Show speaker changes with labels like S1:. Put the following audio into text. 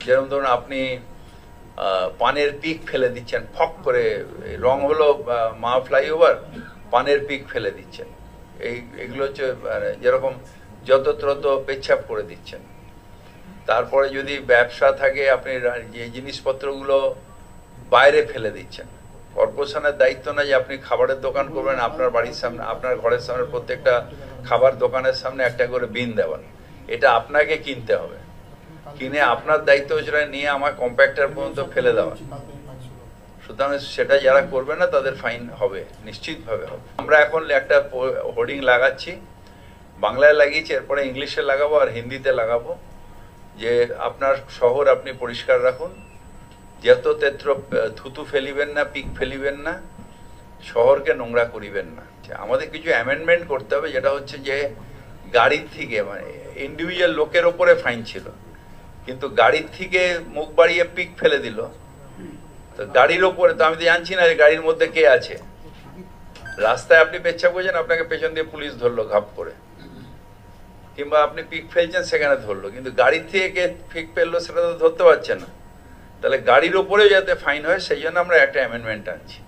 S1: যেরকম ধরুন আপনি পানের পিক ফেলে দিচ্ছেন, ফক করে রং হলো মা ফ্লাইওভার, পানের পিক ফেলে দিচ্ছেন, এগুলো হচ্ছে যেরকম যতত্রত পেচ্ছাপ করে দিচ্ছেন। তারপরে যদি ব্যবসা থাকে আপনি যে জিনিসপত্রগুলো বাইরে ফেলে দিচ্ছেন। কর্পোরেশনের দায়িত্ব না যে আপনি খাবারের দোকান করবেন, আপনার বাড়ির সামনে, আপনার ঘরের সামনে প্রত্যেকটা খাবার দোকানের সামনে একটা করে বিন দেওয়ান। এটা আপনাকে কিনতে হবে, কিনে আপনার দায়িত্ব সেটা নিয়ে আমার কম্প্যাক্টার পর্যন্ত ফেলে দেওয়া। সুতরাং সেটা যারা করবে না তাদের ফাইন হবে, নিশ্চিতভাবে হবে। আমরা এখন একটা হোর্ডিং লাগাচ্ছি, বাংলায় লাগিয়েছি, এরপরে ইংলিশে লাগাবো আর হিন্দিতে লাগাবো, যে আপনার শহর আপনি পরিষ্কার রাখুন, যত তেত্র থুতু ফেলিবেন না, পিক ফেলিবেন না, শহরকে নোংরা করিবেন না। আমাদের কিছু অ্যামেন্ডমেন্ট করতে হবে, যেটা হচ্ছে যে গাড়ির থেকে, মানে ইন্ডিভিজুয়াল লোকের ওপরে ফাইন ছিল, কিন্তু গাড়ির থেকে মুখ বাড়িয়ে পিক ফেলে দিল, তো গাড়ির ওপরে তো আমি তো জানছি না যে গাড়ির মধ্যে কে আছে। রাস্তায় আপনি পেচ্ছাপ করছেন, আপনাকে পেছন দিয়ে পুলিশ ধরলো ঘাপ করে, কিংবা আপনি পিক ফেলছেন সেখানে ধরলো, কিন্তু গাড়ির থেকে কে পিক ফেললো সেটা তো ধরতে পারছে না। তাহলে গাড়ির ওপরে যাতে ফাইন হয় সেই জন্য আমরা একটা অ্যামেন্ডমেন্ট আনছি।